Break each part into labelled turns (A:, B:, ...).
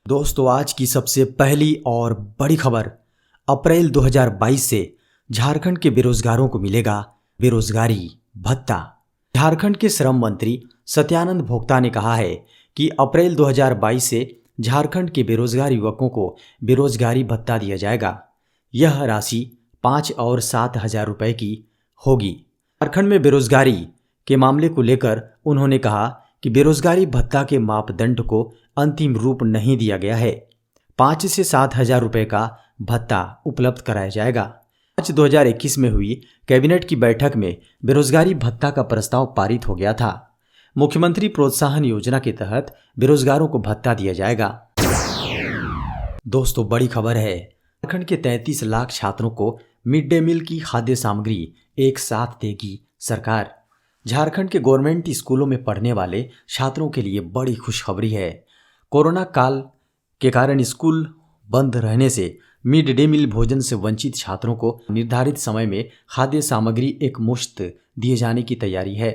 A: दोस्तों, आज की सबसे पहली और बड़ी खबर। अप्रैल 2022 से झारखंड के बेरोजगारों को मिलेगा बेरोजगारी भत्ता। झारखंड के श्रम मंत्री सत्यानंद भोक्ता ने कहा है कि अप्रैल 2022 से झारखंड के बेरोजगार युवकों को बेरोजगारी भत्ता दिया जाएगा। यह राशि 5 और 7 हजार रुपये की होगी। झारखंड में बेरोजगारी के मामले को लेकर उन्होंने कहा कि बेरोजगारी भत्ता के मापदंड को अंतिम रूप नहीं दिया गया है। 5 से 7 हजार रुपये का भत्ता उपलब्ध कराया जाएगा। मार्च 2021 में हुई कैबिनेट की बैठक में बेरोजगारी भत्ता का प्रस्ताव पारित हो गया था। मुख्यमंत्री प्रोत्साहन योजना के तहत बेरोजगारों को भत्ता दिया जाएगा। दोस्तों, बड़ी खबर है। झारखंड के 33 लाख छात्रों को मिड डे मील की खाद्य सामग्री एक साथ देगी सरकार। झारखंड के गवर्नमेंट स्कूलों में पढ़ने वाले छात्रों के लिए बड़ी खुशखबरी है। कोरोना काल के कारण स्कूल बंद रहने से मिड डे मील भोजन से वंचित छात्रों को निर्धारित समय में खाद्य सामग्री एक मुश्त दिए जाने की तैयारी है।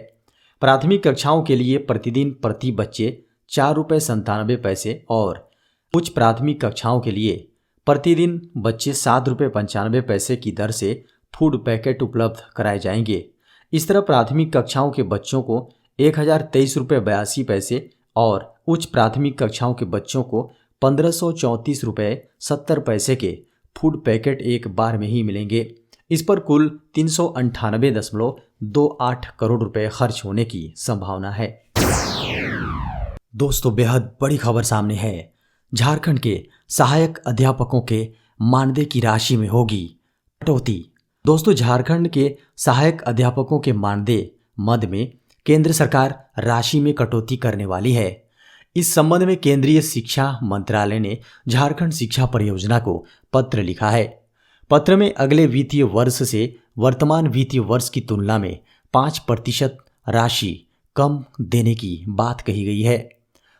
A: प्राथमिक कक्षाओं के लिए प्रतिदिन प्रति बच्चे 4 रुपये 97 पैसे और उच्च प्राथमिक कक्षाओं के लिए प्रतिदिन बच्चे 7 रुपये 95 पैसे की दर से फूड पैकेट उपलब्ध कराए जाएंगे। इस तरह प्राथमिक कक्षाओं के बच्चों को 1023 रुपये 82 पैसे और उच्च प्राथमिक कक्षाओं के बच्चों को 1534 रुपये 70 पैसे के फूड पैकेट एक बार में ही मिलेंगे। इस पर कुल 398.28 करोड़ रुपए खर्च होने की संभावना है। दोस्तों, बेहद बड़ी खबर सामने है। झारखंड के सहायक अध्यापकों के मानदेय की राशि में होगी कटौती। दोस्तों, झारखंड के सहायक अध्यापकों के मानदेय मद में केंद्र सरकार राशि में कटौती करने वाली है। इस संबंध में केंद्रीय शिक्षा मंत्रालय ने झारखंड शिक्षा परियोजना को पत्र लिखा है। पत्र में अगले वित्तीय वर्ष से वर्तमान वित्तीय वर्ष की तुलना में 5% राशि कम देने की बात कही गई है।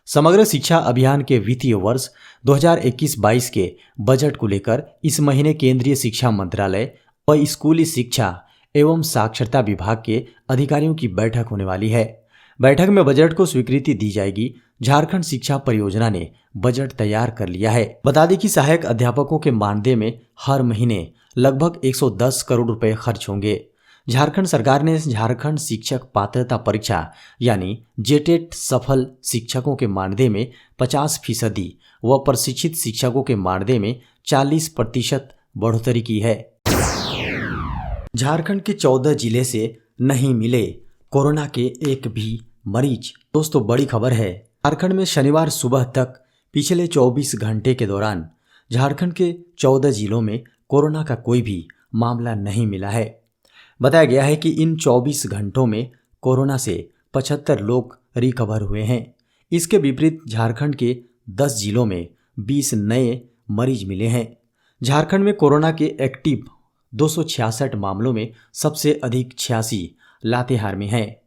A: समग्र शिक्षा अभियान के वित्तीय वर्ष 2021-22 के बजट को लेकर इस महीने केंद्रीय शिक्षा मंत्रालय और स्कूली शिक्षा एवं साक्षरता विभाग के अधिकारियों की बैठक होने वाली है। बैठक में बजट को स्वीकृति दी जाएगी। झारखंड शिक्षा परियोजना ने बजट तैयार कर लिया है। बता दें कि सहायक अध्यापकों के मानदेय में हर महीने लगभग 110 करोड़ रुपए खर्च होंगे। झारखंड सरकार ने झारखंड शिक्षक पात्रता परीक्षा यानी जेटेट सफल शिक्षकों के मानदेय में 50% व प्रशिक्षित शिक्षकों के मानदेय में 40% बढ़ोतरी की है। झारखंड के 14 जिले से नहीं मिले कोरोना के एक भी मरीज। दोस्तों, बड़ी खबर है। झारखंड में शनिवार सुबह तक पिछले 24 घंटे के दौरान झारखंड के 14 जिलों में कोरोना का कोई भी मामला नहीं मिला है। बताया गया है कि इन 24 घंटों में कोरोना से 75 लोग रिकवर हुए हैं। इसके विपरीत झारखंड के 10 जिलों में 20 नए मरीज मिले हैं। झारखंड में कोरोना के एक्टिव 266 मामलों में सबसे अधिक 86 लातेहार में हैं।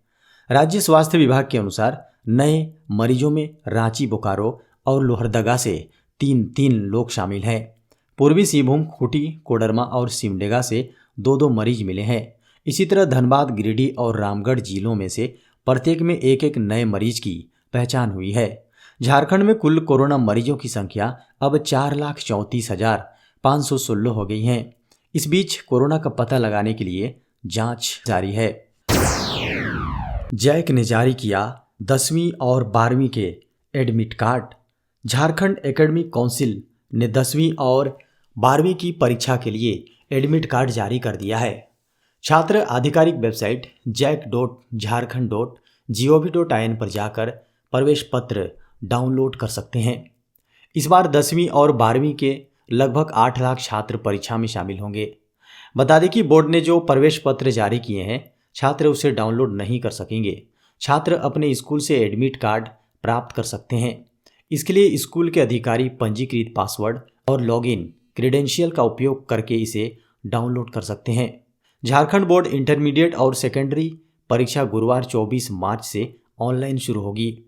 A: राज्य स्वास्थ्य विभाग के अनुसार नए मरीजों में रांची, बोकारो और लोहरदगा से 3 लोग शामिल हैं। पूर्वी सिंहभूम, खूंटी, कोडरमा और सिमडेगा से 2 मरीज मिले हैं। इसी तरह धनबाद, गिरिडीह और रामगढ़ जिलों में से प्रत्येक में एक नए मरीज की पहचान हुई है। झारखंड में कुल कोरोना मरीजों की संख्या अब 4,34,516 हो गई है। इस बीच कोरोना का पता लगाने के लिए जांच जारी है। जैक ने जारी किया 10वीं और 12वीं के admit card. Jharkhand academic council ने 10वीं और 12वीं की परीक्षा के लिए एडमिट कार्ड जारी कर दिया है। छात्र आधिकारिक वेबसाइट jack.jharkhand.gov.in पर जाकर प्रवेश पत्र डाउनलोड कर सकते हैं। इस बार 10वीं और 12वीं के लगभग 8 लाख छात्र परीक्षा में शामिल होंगे। बता दें कि बोर्ड ने जो प्रवेश पत्र जारी किए हैं, छात्र उसे डाउनलोड नहीं कर सकेंगे। छात्र अपने स्कूल से एडमिट कार्ड प्राप्त कर सकते हैं। इसके लिए स्कूल के अधिकारी पंजीकृत पासवर्ड और लॉगिन क्रेडेंशियल का उपयोग करके इसे डाउनलोड कर सकते हैं। झारखंड बोर्ड इंटरमीडिएट और सेकेंडरी परीक्षा गुरुवार 24 मार्च से ऑनलाइन शुरू होगी।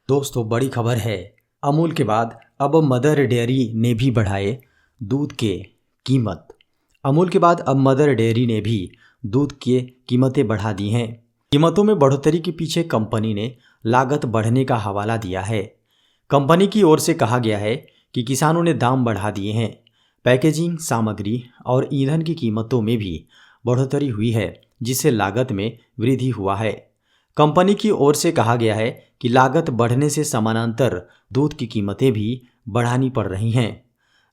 A: दोस्तों, बड़ी खबर है। अमूल के बाद अब मदर डेयरी ने भी बढ़ाए दूध के कीमत। अमूल के बाद अब मदर डेयरी ने भी दूध की कीमतें बढ़ा दी हैं। कीमतों में बढ़ोतरी के पीछे कंपनी ने लागत बढ़ने का हवाला दिया है। कंपनी की ओर से कहा गया है कि किसानों ने दाम बढ़ा दिए हैं। पैकेजिंग सामग्री और ईंधन की कीमतों में भी बढ़ोतरी हुई है, जिससे लागत में वृद्धि हुआ है। कंपनी की ओर से कहा गया है कि लागत बढ़ने से समानांतर दूध की कीमतें भी बढ़ानी पड़ रही हैं।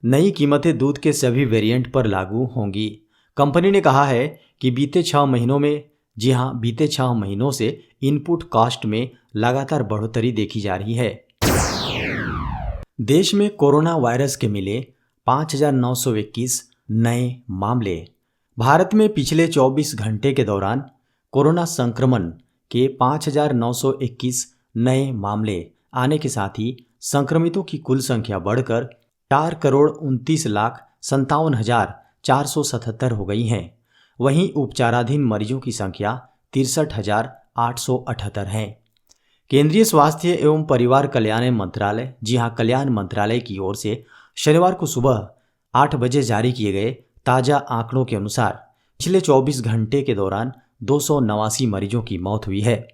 A: नई कीमतें दूध के सभी वेरिएंट पर लागू होंगी। कंपनी ने कहा है कि बीते 6 महीनों से इनपुट कॉस्ट में लगातार बढ़ोतरी देखी जा रही है। देश में कोरोना वायरस के मिले 5,921 नए मामले। भारत में पिछले 24 घंटे के दौरान कोरोना संक्रमण के 5,921 नए मामले आने के साथ ही संक्रमितों की कुल संख्या बढ़कर 4,29,57,477 हो गई है। वहीं उपचाराधीन मरीजों की संख्या 63,878 है। केंद्रीय स्वास्थ्य एवं परिवार कल्याण मंत्रालय कल्याण मंत्रालय की ओर से शनिवार को सुबह 8 बजे जारी किए गए ताज़ा आंकड़ों के अनुसार पिछले 24 घंटे के दौरान 289 मरीजों की मौत हुई है,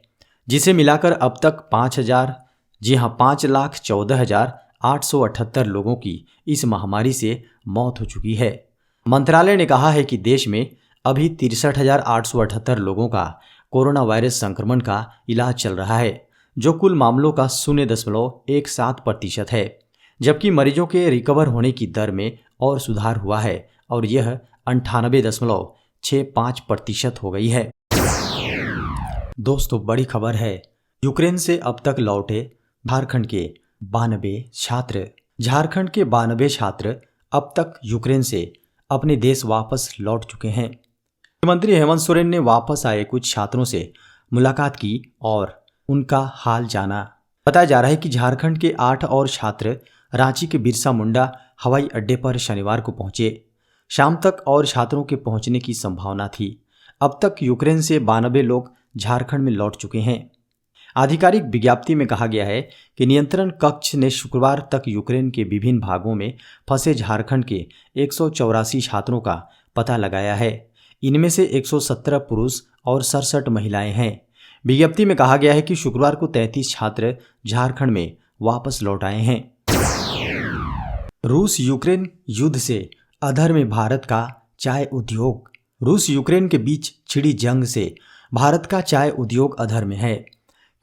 A: जिसे मिलाकर अब तक 5,14,878 लोगों की इस महामारी से मौत हो चुकी है। मंत्रालय ने कहा है कि देश में अभी 63,878 लोगों का कोरोना वायरस संक्रमण का इलाज चल रहा है, जो कुल मामलों का 0.17% है, जबकि मरीजों के रिकवर होने की दर में और सुधार हुआ है और यह 98.65% हो गई है। दोस्तों, बड़ी खबर है। यूक्रेन से अब तक लौटे झारखंड के 92 छात्र। झारखंड के 92 छात्र अब तक यूक्रेन से अपने देश वापस लौट चुके हैं। मुख्यमंत्री हेमंत सोरेन ने वापस आए कुछ छात्रों से मुलाकात की और उनका हाल जाना। बताया जा रहा है कि झारखंड के 8 और छात्र रांची के बिरसा मुंडा हवाई अड्डे पर शनिवार को पहुंचे। शाम तक और छात्रों के पहुंचने की संभावना थी। अब तक यूक्रेन से 92 लोग झारखंड में लौट चुके हैं। आधिकारिक विज्ञप्ति में कहा गया है कि नियंत्रण कक्ष ने शुक्रवार तक यूक्रेन के विभिन्न भागों में फंसे झारखंड के 184 छात्रों का पता लगाया है। इनमें से 117 पुरुष और 67 महिलाएं हैं। विज्ञप्ति में कहा गया है कि शुक्रवार को 33 छात्र झारखंड में वापस लौट आए हैं। रूस यूक्रेन युद्ध से अधर में भारत का चाय उद्योग। रूस यूक्रेन के बीच छिड़ी जंग से भारत का चाय उद्योग अधर में है,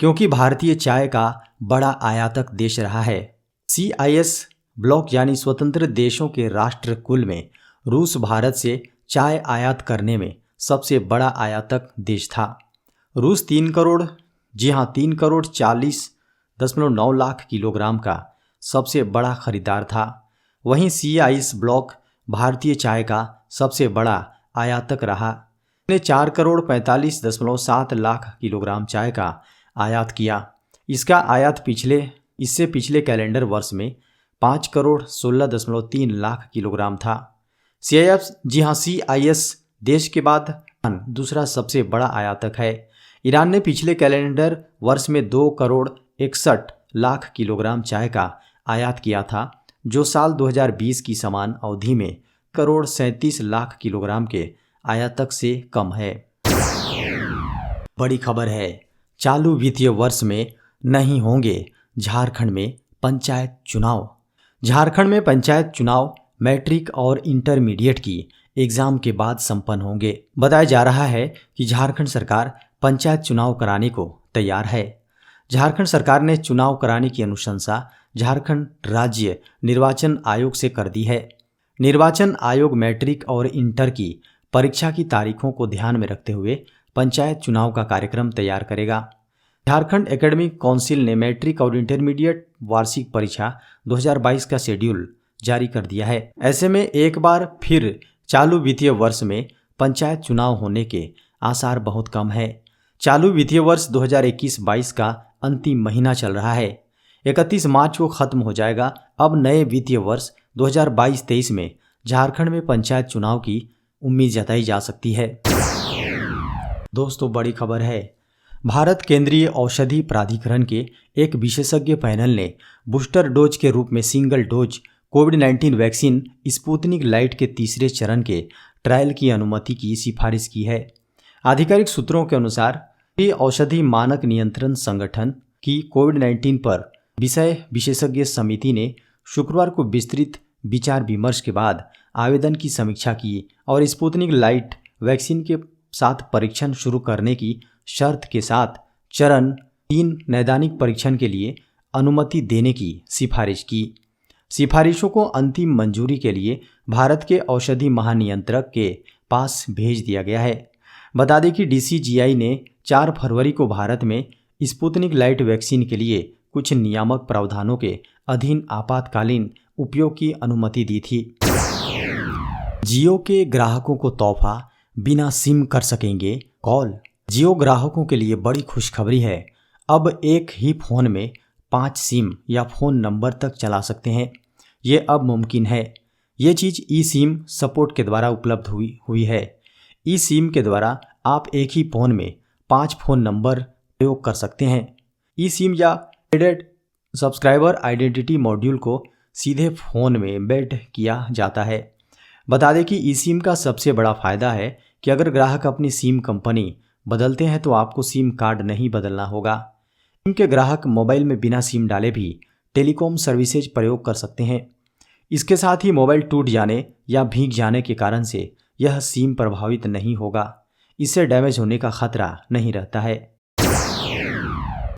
A: क्योंकि भारतीय चाय का बड़ा आयातक देश रहा है। CIS ब्लॉक यानी स्वतंत्र देशों के राष्ट्र कुल में रूस भारत से चाय आयात करने में सबसे बड़ा आयातक देश था। रूस 3 करोड़ 40.9 लाख किलोग्राम का सबसे बड़ा खरीदार था। वहीं CIS ब्लॉक भारतीय चाय का सबसे बड़ा आयातक रहा। ने 4 करोड़ 45.7 लाख किलोग्राम चाय का आयात किया। इसका आयात इससे पिछले कैलेंडर वर्ष में 5 करोड़ 16.3 लाख किलोग्राम था। CIS देश के बाद दूसरा सबसे बड़ा आयातक है। ईरान ने पिछले कैलेंडर वर्ष में 2 करोड़ 61 लाख किलोग्राम चाय का आयात किया था, जो साल 2020 की समान अवधि में करोड़ 37 लाख किलोग्राम के आयातक से कम है। बड़ी खबर है। चालू वित्तीय वर्ष में नहीं होंगे झारखंड में पंचायत चुनाव। झारखंड में पंचायत चुनाव मैट्रिक और इंटरमीडिएट की एग्जाम के बाद संपन्न होंगे। बताया जा रहा है कि झारखंड सरकार पंचायत चुनाव कराने को तैयार है। झारखंड सरकार ने चुनाव कराने की अनुशंसा झारखंड राज्य निर्वाचन आयोग से कर दी है। निर्वाचन आयोग मैट्रिक और इंटर की परीक्षा की तारीखों को ध्यान में रखते हुए पंचायत चुनाव का कार्यक्रम तैयार करेगा। झारखंड एकेडमिक काउंसिल ने मैट्रिक और इंटरमीडिएट वार्षिक परीक्षा 2022 का शेड्यूल जारी कर दिया है। ऐसे में एक बार फिर चालू वित्तीय वर्ष में पंचायत चुनाव होने के आसार बहुत कम है। चालू वित्तीय वर्ष 2021-22 का अंतिम महीना चल रहा है। 31 मार्च को खत्म हो जाएगा। अब नए वित्तीय वर्ष 2022-23 में झारखंड में पंचायत चुनाव की उम्मीद जताई जा सकती है। दोस्तों, बड़ी खबर है। भारत केंद्रीय औषधि प्राधिकरण के एक विशेषज्ञ पैनल ने बूस्टर डोज के रूप में सिंगल डोज कोविड-19 वैक्सीन स्पुतनिक लाइट के तीसरे चरण के ट्रायल की अनुमति की सिफारिश की है। आधिकारिक सूत्रों के अनुसार औषधि मानक नियंत्रण संगठन की कोविड-19 पर विषय विशेषज्ञ समिति ने शुक्रवार को विस्तृत विचार विमर्श के बाद आवेदन की समीक्षा की और स्पुतनिक लाइट वैक्सीन के साथ परीक्षण शुरू करने की शर्त के साथ चरण 3 नैदानिक परीक्षण के लिए अनुमति देने की सिफारिश की। सिफारिशों को अंतिम मंजूरी के लिए भारत के औषधि महानियंत्रक के पास भेज दिया गया है। बता दें कि DCGI ने 4 फरवरी को भारत में स्पुतनिक लाइट वैक्सीन के लिए कुछ नियामक प्रावधानों के अधीन आपातकालीन उपयोग की अनुमति दी थी। जियो के ग्राहकों को तोहफा, बिना सिम कर सकेंगे कॉल। जियो ग्राहकों के लिए बड़ी खुशखबरी है। अब एक ही फोन में 5 सिम या फ़ोन नंबर तक चला सकते हैं। ये अब मुमकिन है। ये चीज़ ई सिम सपोर्ट के द्वारा उपलब्ध हुई है। ई सिम के द्वारा आप एक ही फ़ोन में 5 फ़ोन नंबर प्रयोग कर सकते हैं। ई सिम या एडेड सब्सक्राइबर आइडेंटिटी मॉड्यूल को सीधे फ़ोन में एम्बेड किया जाता है। बता दें कि ई सिम का सबसे बड़ा फ़ायदा है कि अगर ग्राहक अपनी सिम कंपनी बदलते हैं तो आपको सिम कार्ड नहीं बदलना होगा। सिम के ग्राहक मोबाइल में बिना सिम डाले भी टेलीकॉम सर्विसेज प्रयोग कर सकते हैं। इसके साथ ही मोबाइल टूट जाने या भीग जाने के कारण से यह सिम प्रभावित नहीं होगा। इससे डैमेज होने का खतरा नहीं रहता है।